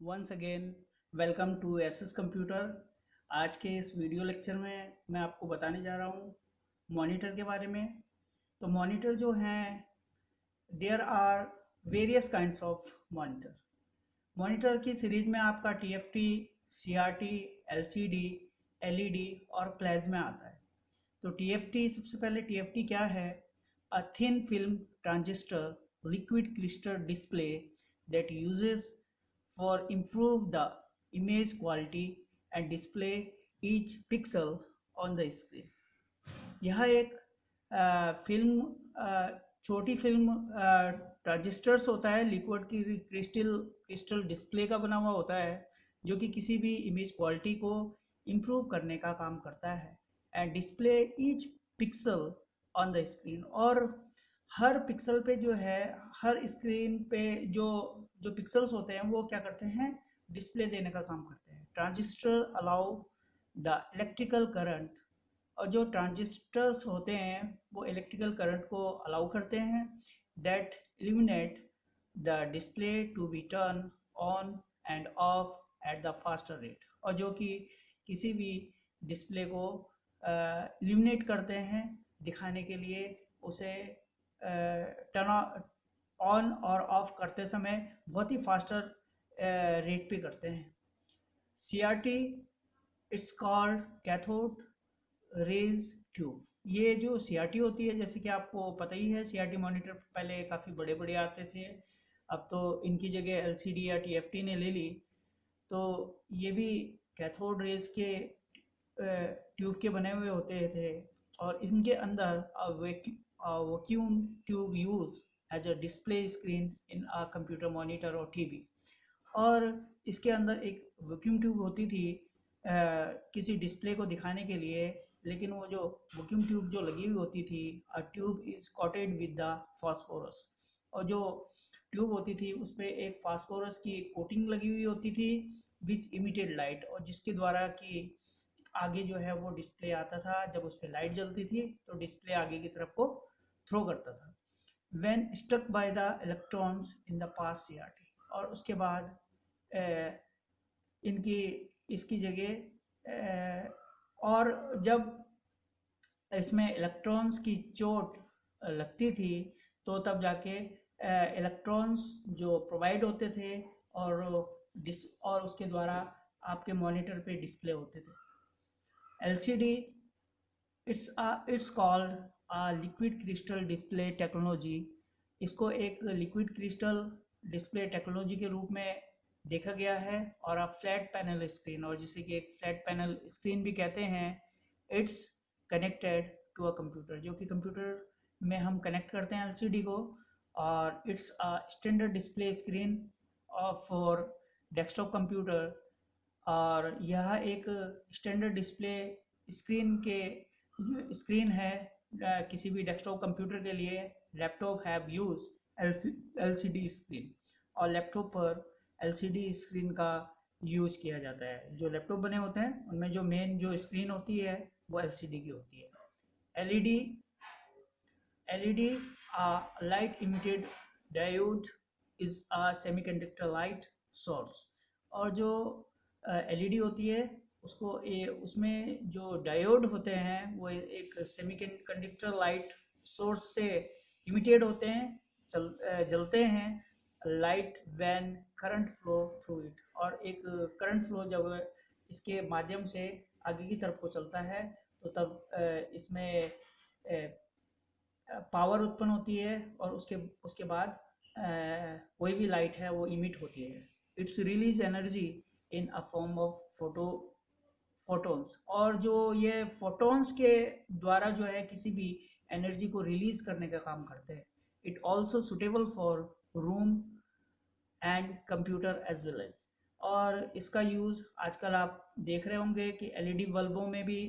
Once again welcome to S S computer. आज के इस वीडियो लेक्चर में मैं आपको बताने जा रहा हूँ मॉनिटर के बारे में। तो मॉनिटर जो हैं, there are various kinds of monitor. Monitor की सीरीज में आपका टीएफटी, सीआरटी, एलसीडी, एलईडी और प्लाज्मा आता है। तो टीएफटी, सबसे पहले टीएफटी क्या है? A thin film transistor liquid crystal display that uses for improve the image quality and display each pixel on the screen। यह एक फिल्म, छोटी फिल्म ट्रांजिस्टर्स होता है, लिक्विड की क्रिस्टल डिस्प्ले का बना हुआ होता है, जो कि किसी भी इमेज क्वालिटी को इम्प्रूव करने का काम करता है। And display each pixel on the screen, और हर पिक्सल पे जो है, हर स्क्रीन पे जो जो पिक्सल्स होते हैं वो क्या करते हैं? डिस्प्ले देने का काम करते हैं। Transistor allow the electrical current, और जो ट्रांजिस्टर्स होते हैं वो इलेक्ट्रिकल करंट को अलाउ करते हैं, that illuminate the display to be turn on and off at the faster rate, और जो कि किसी भी डिस्प्ले को इल्यूमिनेट करते हैं, दिखाने के लिए उसे टर्न ऑन और ऑफ करते समय बहुत ही फास्टर रेट पे करते हैं। CRT, it's called cathode rays tube. ये जो सीआरटी होती है, जैसे कि आपको पता ही है, सीआरटी मॉनिटर पहले काफ़ी बड़े बड़े आते थे, अब तो इनकी जगह एलसीडी या टीएफटी ने ले ली। तो ये भी कैथोड रेज के ट्यूब के बने हुए होते थे, और इनके अंदर vacuum tube use as a display screen in a computer monitor और टीवी। और इसके अंदर एक वैक्यूम ट्यूब होती थी किसी डिस्प्ले को दिखाने के लिए, लेकिन वो जो वैक्यूम ट्यूब जो लगी हुई होती थी, a tube is coated with the phosphorus, और जो ट्यूब होती थी उस पर एक फास्फोरस की कोटिंग लगी हुई होती थी, विच इमिटेड लाइट, और जिसके द्वारा कि आगे जो है वो डिस्प्ले आता था। जब उस पर लाइट जलती थी तो डिस्प्ले आगे की तरफ को थ्रो करता था। When stuck by the electrons in the pass CRT, और उसके बाद इनकी इसकी जगह और जब इसमें इलेक्ट्रॉन्स की चोट लगती थी, तो तब जाके इलेक्ट्रॉन्स जो प्रोवाइड होते थे और और उसके द्वारा आपके मॉनिटर पे डिस्प्ले होते थे। LCD, it's called liquid crystal display technology. इसको एक लिक्विड क्रिस्टल डिस्प्ले टेक्नोलॉजी के रूप में देखा गया है, और अ फ्लैट पैनल स्क्रीन, और जिसे कि एक फ्लैट पैनल स्क्रीन भी कहते हैं। It's connected to a computer, जो कि कंप्यूटर में हम कनेक्ट करते हैं एलसीडी को, और it's a standard display screen for desktop computer. और यह एक स्टैंडर्ड डिस्प्ले स्क्रीन के स्क्रीन है किसी भी डेस्कटॉप कंप्यूटर के लिए। Laptop have use LCD screen, और लैपटॉप पर एलसीडी स्क्रीन का यूज़ किया जाता है। जो लैपटॉप बने होते हैं उनमें जो मेन जो स्क्रीन होती है वो एलसीडी की होती है। LED, LED light emitted diode is a semiconductor light source, और जो एलईडी होती है उसमें जो डायोड होते हैं वो एक सेमीकंडक्टर लाइट सोर्स से इमिटेड होते हैं, जलते हैं light when current flow through it, और एक करंट फ्लो जब इसके माध्यम से आगे की तरफ को चलता है, तो तब इसमें पावर उत्पन्न होती है, और उसके बाद कोई भी लाइट है वो इमिट होती है। It's release energy in a form of photons, और जो ये फोटोन्स के द्वारा जो है किसी भी एनर्जी को रिलीज करने का काम करते हैं। It also suitable for room and computer as well as, और इसका यूज़ आजकल आप देख रहे होंगे कि एलईडी बल्बों में भी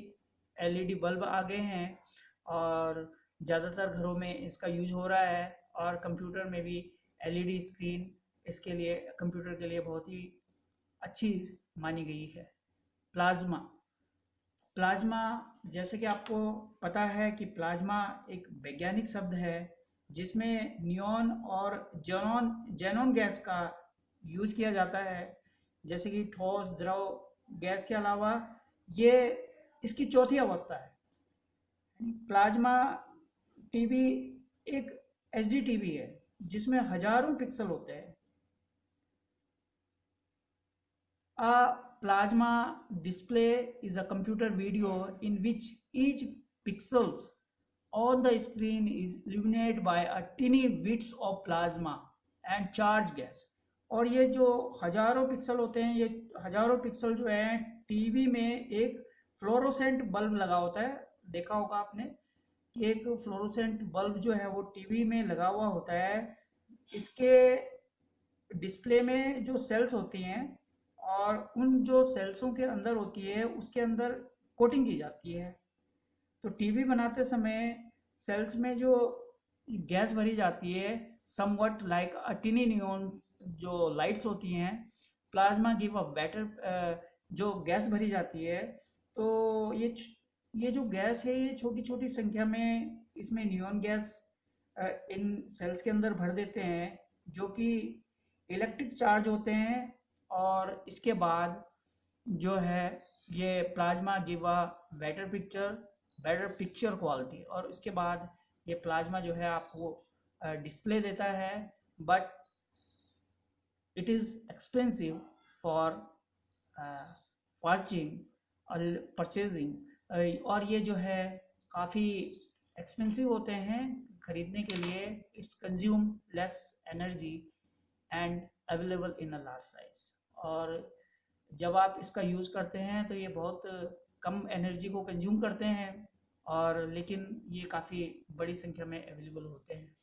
एलईडी बल्ब आ गए हैं, और ज़्यादातर घरों में इसका यूज हो रहा है, और कंप्यूटर में भी एलईडी स्क्रीन इसके लिए कंप्यूटर के लिए बहुत ही अच्छी मानी गई है। प्लाज्मा, प्लाज्मा, जैसे कि आपको पता है कि प्लाज्मा एक वैज्ञानिक शब्द है जिसमें नियॉन और जेनॉन जेनॉन गैस का यूज किया जाता है। जैसे कि ठोस, द्रव, गैस के अलावा ये इसकी चौथी अवस्था है। प्लाज्मा टीवी एक एचडी टीवी है जिसमें हजारों पिक्सल होते हैं। A plasma display is a computer video in which each pixels on the screen is illuminated by a tiny bits of plasma and charged gas। और ये जो हजारों पिक्सल होते हैं, ये हजारों पिक्सल जो है टीवी में एक फ्लोरोसेंट बल्ब लगा होता है। देखा होगा आपने कि एक फ्लोरोसेंट बल्ब जो है वो टीवी में लगा हुआ होता है। इसके डिस्प्ले में जो सेल्स होती हैं और उन जो सेल्सों के अंदर होती है उसके अंदर कोटिंग की जाती है। तो टीवी बनाते समय सेल्स में जो गैस भरी जाती है समवट लाइक अ टिनी नियॉन जो लाइट्स होती हैं, प्लाज्मा गिव अ बेटर जो गैस भरी जाती है। तो ये जो गैस है ये छोटी छोटी संख्या में इसमें नियॉन गैस इन सेल्स के अंदर भर देते हैं जो कि इलेक्ट्रिक चार्ज होते हैं। और इसके बाद जो है ये plasma give a better picture quality. और इसके बाद ये प्लाज्मा जो है आपको डिस्प्ले देता है। But it is expensive for watching और परचेजिंग। और ये जो है काफ़ी एक्सपेंसिव होते हैं खरीदने के लिए। It's consume less energy and available in a large size. और जब आप इसका यूज़ करते हैं तो ये बहुत कम एनर्जी को कंज्यूम करते हैं और लेकिन ये काफ़ी बड़ी संख्या में अवेलेबल होते हैं।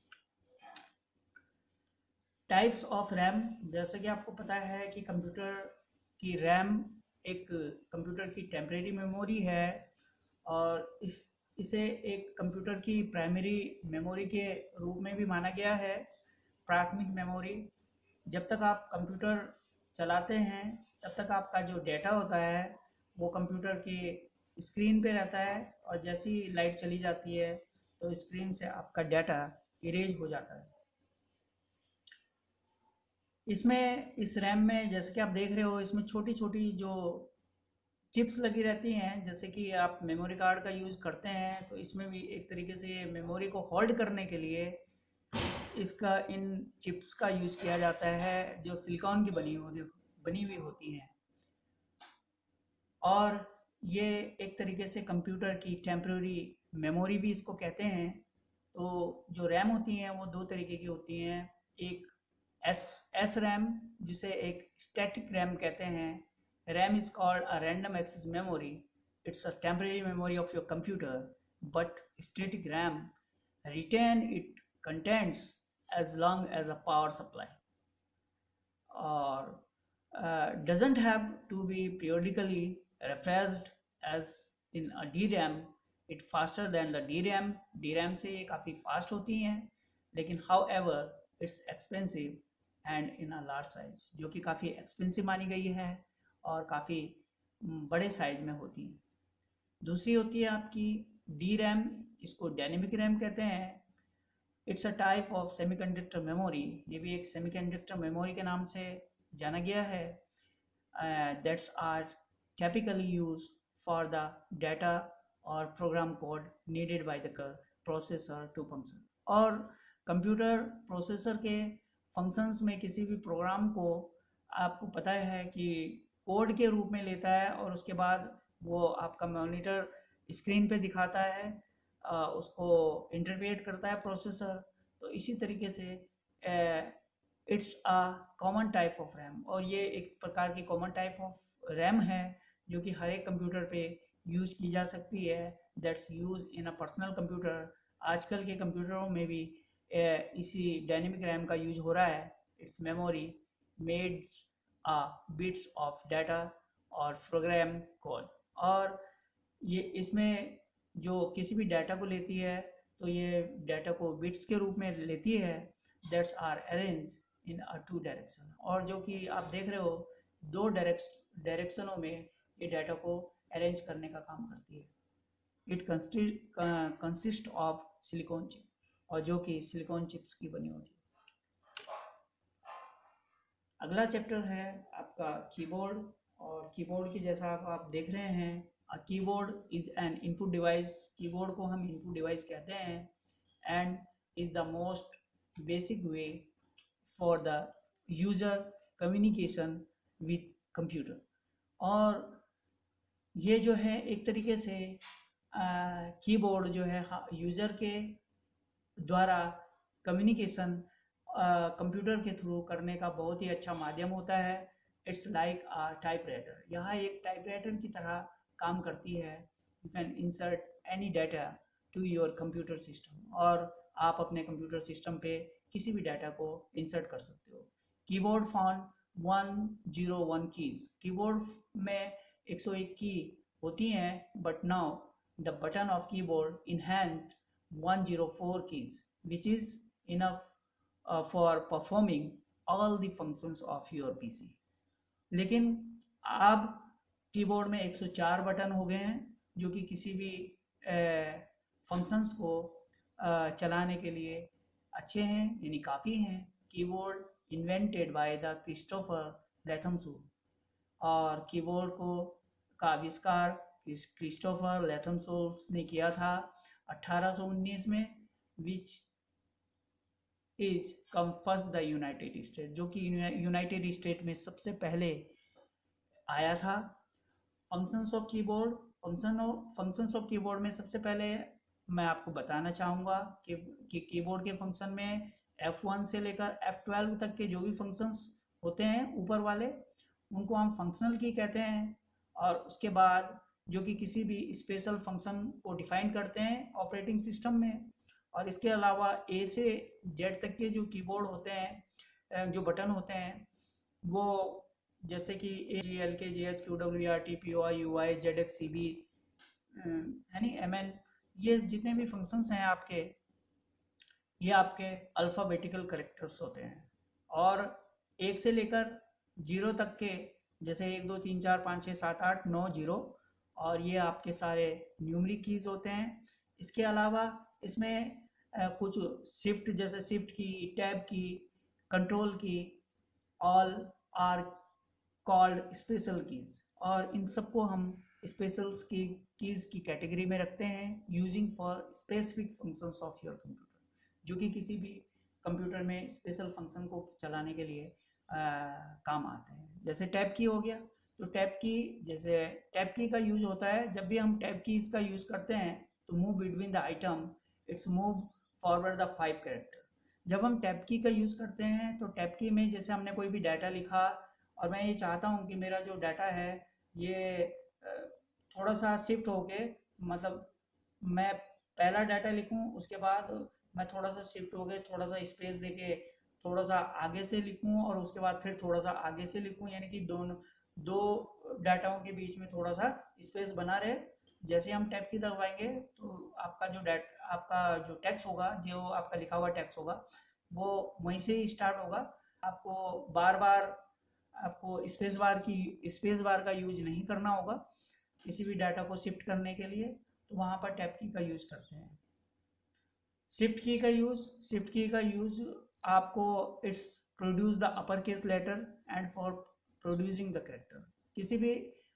टाइप्स ऑफ रैम, जैसे कि आपको पता है कि कंप्यूटर की रैम एक कंप्यूटर की टेम्परेरी मेमोरी है और इसे एक कंप्यूटर की प्राइमरी मेमोरी के रूप में भी माना गया है, प्राथमिक मेमोरी। जब तक आप कंप्यूटर चलाते हैं तब तक आपका जो डेटा होता है वो कंप्यूटर की स्क्रीन पे रहता है और जैसे ही लाइट चली जाती है तो स्क्रीन से आपका डाटा इरेज हो जाता है। इसमें इस रैम में जैसे कि आप देख रहे हो इसमें छोटी छोटी जो चिप्स लगी रहती हैं, जैसे कि आप मेमोरी कार्ड का यूज़ करते हैं तो इसमें भी एक तरीके से मेमोरी को होल्ड करने के लिए इसका इन चिप्स का यूज़ किया जाता है जो सिलिकॉन की बनी हुई होती हैं। और ये एक तरीके से कंप्यूटर की टेम्पररी मेमोरी भी इसको कहते हैं। तो जो रैम होती हैं वो दो तरीके की होती हैं। एक एस रैम जिसे एक स्टैटिक रैम कहते हैं। RAM is called a random access memory. It's a temporary memory of your computer. But static RAM retain it contents as long as a power supply or doesn't have to be periodically refreshed as in a DRAM. It faster than the DRAM। DRAM से ये काफ़ी fast होती हैं लेकिन however it's expensive and in a large size, जो कि काफ़ी expensive मानी गई है और काफ़ी बड़े साइज में होती हैं। दूसरी होती है आपकी डी रैम, इसको डायनेमिक रैम कहते हैं। It's a type of semiconductor memory. ये भी एक सेमीकंडक्टर मेमोरी के नाम से जाना गया है। That's are typically used for the data or program code needed by the processor to function। और कंप्यूटर प्रोसेसर के फंक्शंस में किसी भी प्रोग्राम को आपको पता है कि कोड के रूप में लेता है और उसके बाद वो आपका मॉनिटर स्क्रीन पे दिखाता है, उसको इंटरप्रेट करता है प्रोसेसर। तो इसी तरीके से it's a common type of RAM. और ये एक प्रकार की कॉमन टाइप ऑफ रैम है जो कि हर एक कंप्यूटर पे यूज़ की जा सकती है। That's use in a personal computer. आजकल के कंप्यूटरों में भी इसी डायनेमिक रैम का यूज हो रहा है। It's memory made bits of data और प्रोग्राम कोड। और ये इसमें जो किसी भी डाटा को लेती है तो ये डाटा को बिट्स के रूप में लेती है। That's are arrange in a two direction. और जो कि आप देख रहे हो दो डायरेक्शनों में ये डाटा को अरेंज करने का काम करती है। It consist of silicon chip, और जो कि सिलिकॉन चिप्स की बनी होती है। अगला चैप्टर है आपका कीबोर्ड। और कीबोर्ड की जैसा आप देख रहे हैं, keyboard is an input device. Keyboard को हम इनपुट डिवाइस कहते हैं and is the most basic way for the user communication with computer. और ये जो है एक तरीके से कीबोर्ड जो है यूजर के द्वारा कम्युनिकेशन कंप्यूटर के थ्रू करने का बहुत ही अच्छा माध्यम होता है। इट्स लाइक अ टाइपराइटर, यह एक टाइपराइटर की तरह काम करती है। You can insert any data to your computer system, और आप अपने कंप्यूटर सिस्टम पे किसी भी डाटा को इंसर्ट कर सकते हो। Keyboard font 101 keys. कीबोर्ड में 101 की होती हैं, but now the button of keyboard in hand 104 keys, which is enough for performing all the functions of your PC। लेकिन अब कीबोर्ड में 104 बटन हो गए हैं, जो कि किसी भी फंक्शंस को चलाने के लिए अच्छे हैं, यानी काफ़ी हैं। Keyboard invented by the Christopher Latham Sholes. और कीबोर्ड का आविष्कार क्रिस्टोफर लेथमसोल्स ने किया था 1819 में, which is come first the United state, जो कि यूनाइटेड स्टेट में सबसे पहले आया था। Functions of keyboard, functions of keyboard में सबसे पहले मैं आपको बताना चाहूँगा कि कीबोर्ड के फंक्शन में F1 से लेकर F12 तक के जो भी फंक्शंस होते हैं ऊपर वाले, उनको हम फंक्शनल की कहते हैं। और उसके बाद जो कि किसी भी स्पेशल फंक्शन को डिफाइन करते हैं ऑपरेटिंग सिस्टम में। और इसके अलावा ए से जेड तक के जो कीबोर्ड होते हैं, जो बटन होते हैं, वो जैसे कि ए G L K G H Q W R T P O I U I Z X C B यानी एम एन, ये जितने भी फंक्शंस हैं आपके, ये आपके अल्फ़ाबेटिकल करेक्टर्स होते हैं। और एक से लेकर 0 तक के, जैसे 1 2 3 4 5 6 7 8 9 0, और ये आपके सारे न्यूमरिक कीज़ होते हैं। इसके अलावा इसमें कुछ शिफ्ट, जैसे शिफ्ट की, tab key, control key, all are called special keys. और इन सबको हम स्पेशल्स की कीज़ की कैटेगरी में रखते हैं, using for specific functions of your computer, जो कि किसी भी कंप्यूटर में स्पेशल फंक्शन को चलाने के लिए काम आते हैं। जैसे टैब की हो गया, तो टैब की, जैसे टैब की का यूज होता है जब भी हम टैब कीज का यूज करते हैं तो move between the item it's move forward the 5 character. जब हम टैब की का यूज करते हैं तो टैब की में जैसे हमने कोई भी डाटा लिखा, और मैं ये चाहता हूँ कि मेरा जो डाटा है ये थोड़ा सा शिफ्ट होके, मतलब मैं पहला डाटा लिखूँ, उसके बाद मैं थोड़ा सा शिफ्ट हो गए, थोड़ा सा स्पेस देके थोड़ा सा आगे से लिखूँ, और उसके बाद फिर थोड़ा सा आगे से लिखूँ, यानी कि दोनों दो डाटाओं के बीच में थोड़ा सा स्पेस बना रहे। जैसे हम टैब की दबाएंगे तो आपका जो टेक्स्ट होगा, जो आपका लिखा हुआ टेक्स्ट होगा, वो वहीं से ही स्टार्ट होगा। आपको बार बार आपको स्पेस बार का यूज नहीं करना होगा किसी भी डाटा को शिफ्ट करने के लिए, तो वहाँ पर टैब की का यूज करते हैं। शिफ्ट की का यूज आपको it's produce the upper case letter and for producing the character. किसी भी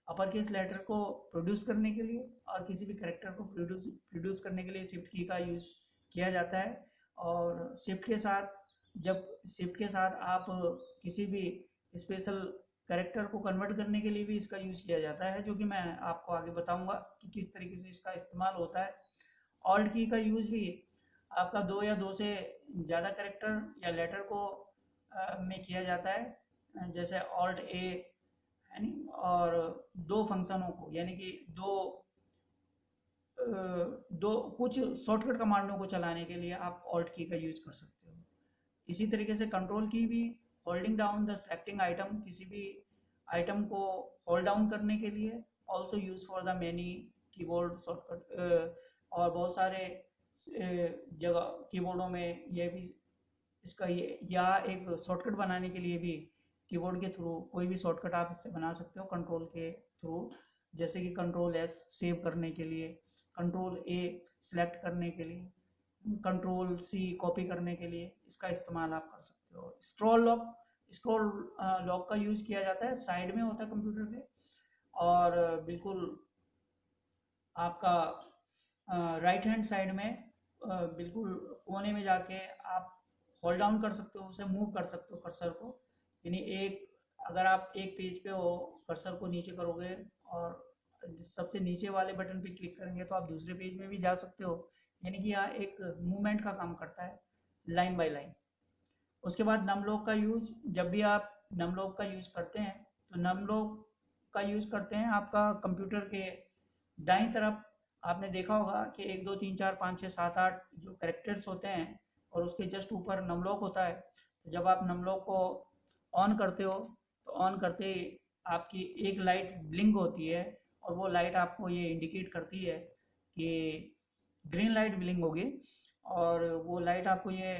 अपर केस लेटर को प्रोड्यूस करने के लिए और किसी भी करेक्टर को प्रोड्यूस करने के लिए शिफ्ट की का यूज किया जाता है। और शिफ्ट के साथ आप किसी भी स्पेशल करेक्टर को कन्वर्ट करने के लिए भी इसका यूज किया जाता है, जो कि मैं आपको आगे बताऊंगा कि किस तरीके से इसका इस्तेमाल होता है। ऑल्ट की का यूज भी आपका 2 या 2 से ज़्यादा करेक्टर या लेटर को में किया जाता है, जैसे ऑल्ट ए, यानी, और दो फंक्शनों को, यानी कि दो कुछ शॉर्टकट कमांडों को चलाने के लिए आप ऑल्ट की का यूज कर सकते हो। इसी तरीके से कंट्रोल की भी, holding down the selecting item, किसी भी आइटम को होल्ड डाउन करने के लिए, also use for the many keyboard shortcut. और बहुत सारे जगह कीबोर्डों में ये भी इसका ये, या एक शॉर्टकट बनाने के लिए भी कीबोर्ड के थ्रू कोई भी शॉर्टकट आप इससे बना सकते हो कंट्रोल के थ्रू। जैसे कि कंट्रोल एस सेव करने के लिए, कंट्रोल ए सिलेक्ट करने के लिए, कंट्रोल सी कॉपी करने के लिए इसका इस्तेमाल आप कर सकते हो। स्क्रॉल लॉक स्क्रॉल लॉक का यूज़ किया जाता है, साइड में होता है कंप्यूटर के, और बिल्कुल आपका राइट हैंड साइड में बिल्कुल कोने में जाके आप होल्ड डाउन कर सकते हो, उसे मूव कर सकते हो कर्सर को। यानी एक, अगर आप एक पेज पे हो, कर्सर को नीचे करोगे और सबसे नीचे वाले बटन पे क्लिक करेंगे तो आप दूसरे पेज में भी जा सकते हो। यानी कि यहाँ एक मूवमेंट का काम करता है, लाइन बाय लाइन। उसके बाद नमलॉक का यूज़, जब भी आप नमलॉक का यूज़ करते हैं तो नमलॉक का यूज़ करते हैं आपका कंप्यूटर के दाईं तरफ। आपने देखा होगा कि 1 2 3 4 5 6 7 8 जो कैरेक्टर्स होते हैं, और उसके जस्ट ऊपर नमलॉक होता है। तो जब आप नमलॉक को ऑन करते हो तो ऑन करते ही आपकी एक लाइट ब्लिंक होती है, और वो लाइट आपको ये इंडिकेट करती है कि ग्रीन लाइट ब्लिंक होगी, और वो लाइट आपको ये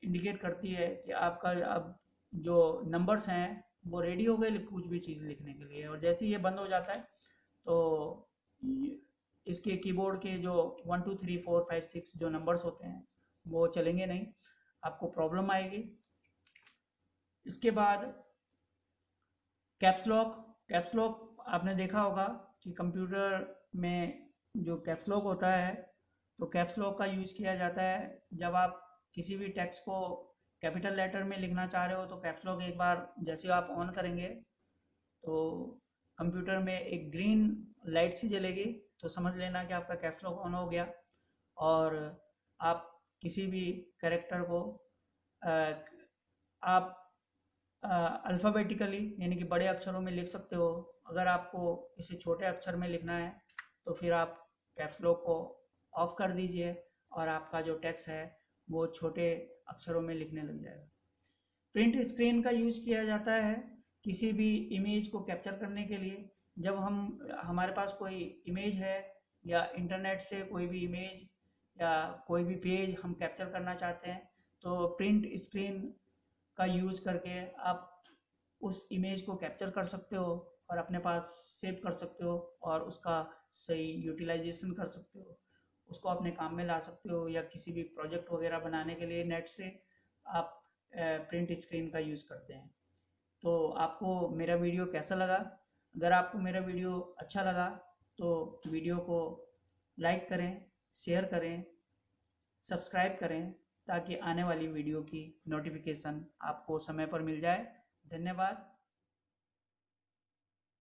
इंडिकेट करती है कि आपका अब जो नंबर्स हैं वो रेडी हो गए कुछ भी चीज़ लिखने के लिए। और जैसे ही ये बंद हो जाता है तो इसके कीबोर्ड के जो 1 2 3 4 5 6 जो नंबर्स होते हैं वो चलेंगे नहीं, आपको प्रॉब्लम आएगी। इसके बाद कैप्स लॉक। कैप्स लॉक आपने देखा होगा कि कंप्यूटर में जो कैप्स लॉक होता है, तो कैप्स लॉक का यूज़ किया जाता है जब आप किसी भी टेक्स्ट को कैपिटल लेटर में लिखना चाह रहे हो। तो कैप्स लॉक एक बार जैसे आप ऑन करेंगे तो कंप्यूटर में एक ग्रीन लाइट सी जलेगी, तो समझ लेना कि आपका कैप्स लॉक ऑन हो गया। और आप किसी भी कैरेक्टर को अ, आप अल्फ़ाबेटिकली यानी कि बड़े अक्षरों में लिख सकते हो। अगर आपको इसे छोटे अक्षर में लिखना है तो फिर आप कैप्स लॉक को ऑफ कर दीजिए, और आपका जो टेक्स्ट है वो छोटे अक्षरों में लिखने लग जाएगा। प्रिंट स्क्रीन का यूज़ किया जाता है किसी भी इमेज को कैप्चर करने के लिए। जब हम हमारे पास कोई इमेज है या इंटरनेट से कोई भी इमेज या कोई भी पेज हम कैप्चर करना चाहते हैं, तो प्रिंट स्क्रीन का यूज़ करके आप उस इमेज को कैप्चर कर सकते हो और अपने पास सेव कर सकते हो, और उसका सही यूटिलाइजेशन कर सकते हो, उसको अपने काम में ला सकते हो, या किसी भी प्रोजेक्ट वगैरह बनाने के लिए नेट से आप प्रिंट स्क्रीन का यूज़ करते हैं। तो आपको मेरा वीडियो कैसा लगा? अगर आपको मेरा वीडियो अच्छा लगा तो वीडियो को लाइक करें, शेयर करें, सब्सक्राइब करें, ताकि आने वाली वीडियो की नोटिफिकेशन आपको समय पर मिल जाए। धन्यवाद।